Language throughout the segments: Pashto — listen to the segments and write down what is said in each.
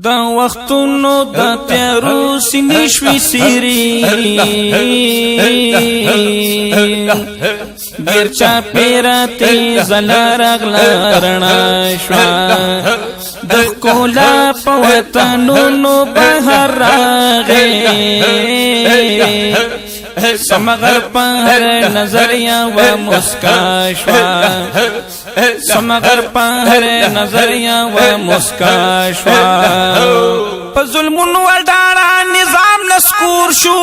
دا وختونو دا تیارو سینې شوي سیري ګیر چاپېره تیزه لار اغله رڼا شوه د ښکلا په وطنونو بهر راغی سمغر پر نظریہ و مسکا شوا سمغر پر نظریہ و مسکا شوا پا ظلمون والدارا نظام نسکور شو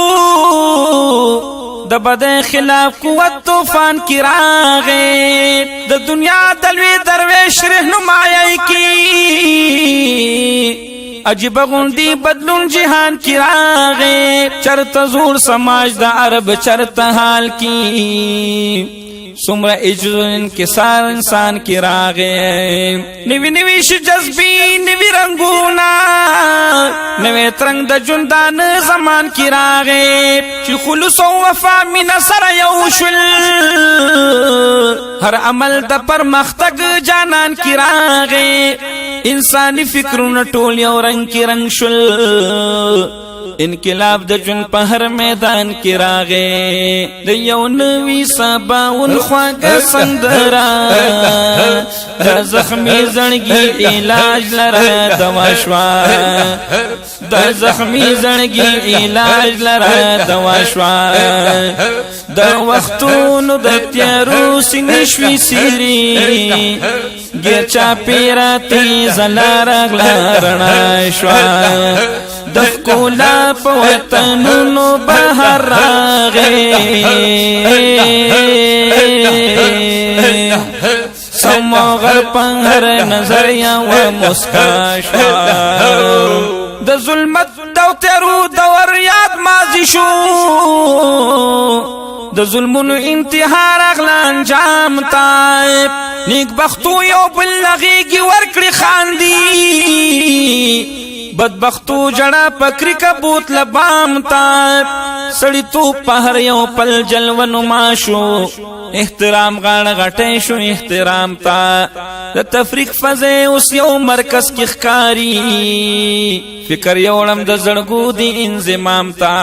د بد خلاف قوت طوفان کی راغے د دنیا دلوی درویش رہنمائی کی عجیب غندی بدلون جہان کی راغے چرت زور سماج دا عرب چرت حال کی سمرہ عجز انکسار انسان کی راغے نوی نویش جذبی نوی رنگونا نوی ترنگ دا جندان زمان کی راغے چی خلوص و وفا من سر یوشل ہر عمل دا پر مختگ جانان کی راغے انسانی فکرون ټول یو رنگ کی رنگ شل انقلاب د جون په هر میدان کې راغې د یو نوي سباون خواږه سندرا د زخمي زړګي علاج لره دوا شوا د زخمي زړګي علاج لره دوا شوا د وختونو د تیارو سینې شوي سیري ګیر چاپېره تیزه لار اغله رڼا شوه د ښکلا په وطنونو بهر راغی سمغر په هر نظریه و مسکا شوه د ظلمت دو تیرو دور یاد ماضی شو د ظلمونو انتحار اغلا انجام تایب نیک بختو یو بل لغیگی ورکڑی خاندی بدبختو جڑا پکری کبوت لبام تایب سڑی تو پہر یو پل جلونو ماشو احترام غاڑ غٹے شو احترام تا د تفریق فضے اس یو مرکز کی خکاری فکر یوڑم د زڑگو دی انزمام تا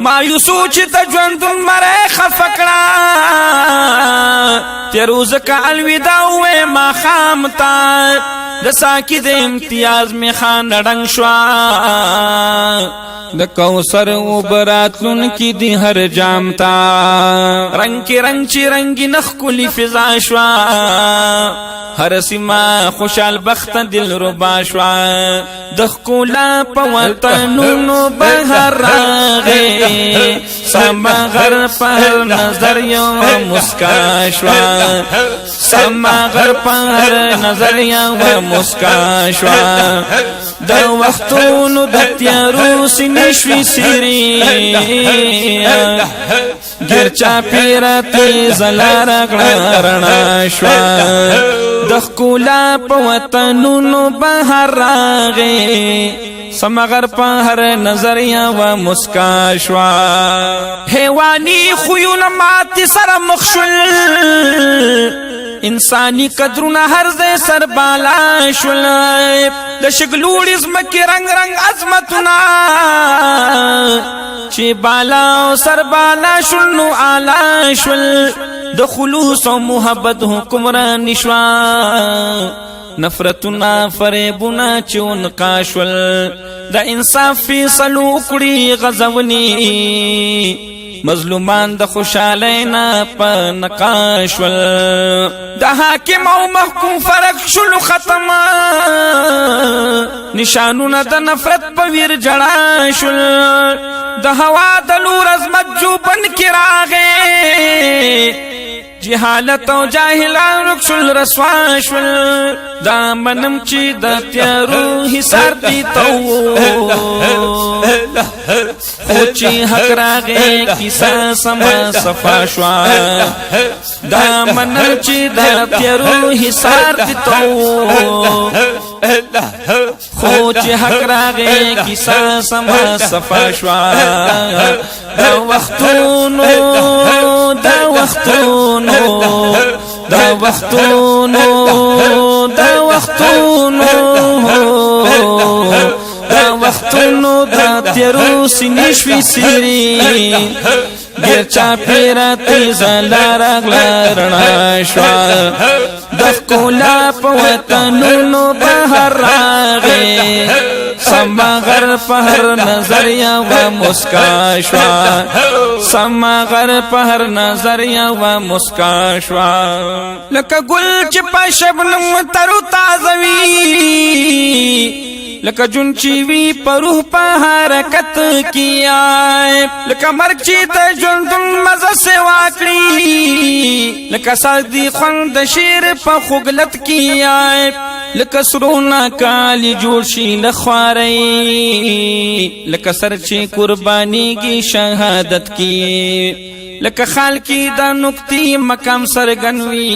مایوسو چی تا جوندن مرے خفکڑا تیروز کا الوداع ہوئے ما خام تا دسا کی دے امتیاز میں خان ڈنگ شوا د کوثر و براتلون کی دی ہر جامتا رنگ کی رنگ چی رنگی نخ کلی فضا شوا ہر سما خوشال بخت دل ربا شوا دخکولا پا وطنونو بہر راغے سمغر پہر نظر یو مسکا شوا سمغر پہر نظر یو مسکا شوا دا وختونو د تیارو سینې شوي سیري ګیر چاپېره تیزه لار اغله رڼا شوه د ښکلا په وطنونو بهر راغې سمغر په هر نظریه و مسکا شوه حیواني خویونه ماتې سره مخ شول انسانی قدرونه هر ځای سر بالا شول د شګلوړي ځمکې رنگ رنگ عظمتونه چې بالا او سر بالا شول نو اعلی شول د خلوص او محبت حکمران شوا نفرتنا فریبنا چون قاشول د انصاف فیصلو کړي غزونی مظلومان د خوشالینا په نقاشول د حاکم او محکوم فرق شلو ختم نشانونه د نفرت په ویر جړا شول د هوا د لور عظمت جوبن کی راغې جهالت او جاهلان رکشل رسوا شول دا منم چی د تیارو حسار دی تو خوچی حق راغے کسا سما صفا شوا دا منم چی د تیارو حسار دی تو خوچی حق راغے کسا سما صفا شوا دا وختونو دا وختونو دا وختونو دا وختونو وختونو دا تیرو سنشوی سیری گیر چاپیرا تیزا لارغلا رنا شوا دخکولا پا وطنونو بہر راغی سما غر پہر نظریا و مسکا شوا سما غر پہر نظریا و مسکا شوا لکا گل چپا شبنم ترو تازوی لکا جن چیوی پروح پا حرکت کیا لکا مرگ چیتا جن دن مزا سے واقعی لکا سادی خوند شیر پا خگلت کیا لکا سرونا کالی جوشی لخواری لکا سرچی قربانی کی شہادت کی لکا خال کی دا نکتی مقام سرگنوی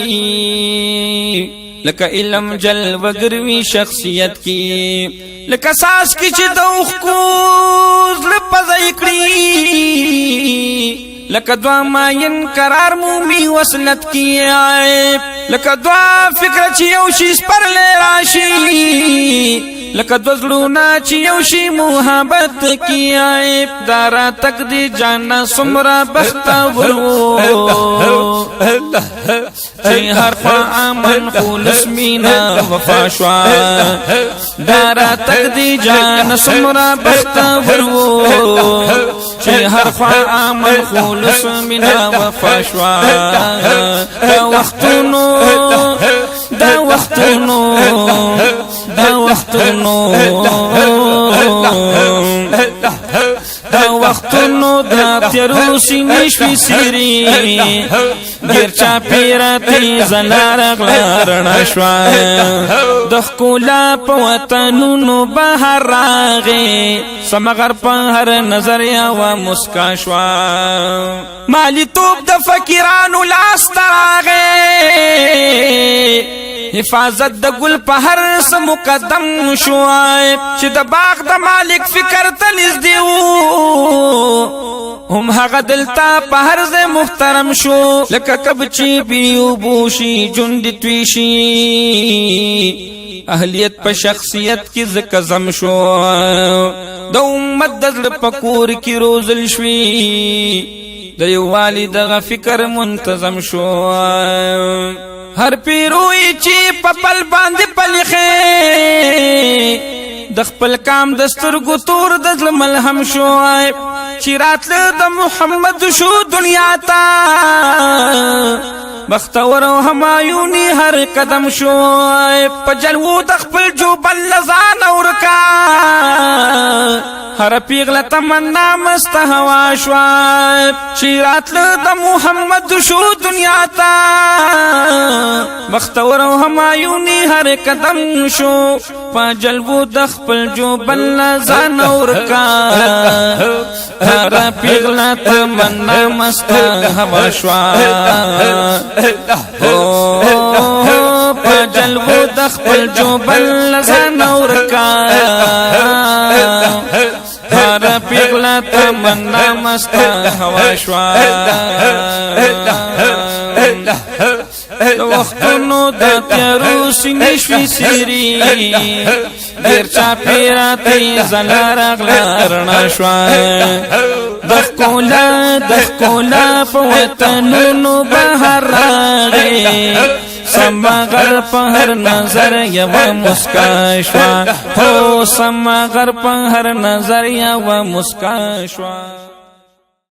لکا علم جل وگروی شخصیت کی لکا ساس کی چی دوخ کوز لپزیکڑی لکا دعا ماین قرار مومی وصلت کی آئے لکا دعا فکر چی یوشی سپر لے راشی لکا دوزلونا چی یوشی محبت کی آئے دارا تک دی جانا سمرا بختا ورو چی ہر خواہ من خولص مینا وفا شوا دارا تک دی جانا سمرا بختا ورو چی ہر خواہ من خولص مینا وفا شوا دا وقتونو دا وقتونو دا وقتونو دا وقتونو دا تیرو سینشوی سیری گیر چاپیرا تیزا لارغلا رنا شوا دخکولا پا وطنونو بہر راغی سمغر پا ہر نظریا و مسکا شوا مالی توب دا فکرانو لاست راغی حفاظت د گل په هر څه مقدم شوای چې د باغ د مالک فکر تنز دیو هم هغه دلتا په هر ځای محترم شو لکه کب چې بیو بوشي جند تویشي اهلیت په شخصیت کې زکه زم شو د امت د زړه په کور کې روزل شوي د یو والد غ فکر منتظم شو هر پیروی چی پپل باندې پلخه د خپل کام دسترګو تور د ظلم الهم شو چی راتله د محمد شو دنیا تا بختور او همایونی هر قدم شو پجلو د خپل جو بل لزان اورکا هر پیغله تمنا مست هوا شو چی راتله د محمد شو دنیا تا بختور او همایونی هر قدم شو پجلو د خپل جو بل لزان اورکا هر پیغله تمنا مست هوا شو پجلو د خپل جو بل لزان اورکا هر پیغله تمنا مست هوا شوا د وختونو د تیرو سینشوی سیری دیر چاپیرا تیزا لارغلا رنا شوا دخکولا پا وطنونو بہر راغی سما غر پہر نظر یو مسکا شوا ہو سما غر پہر نظر یو مسکا شوا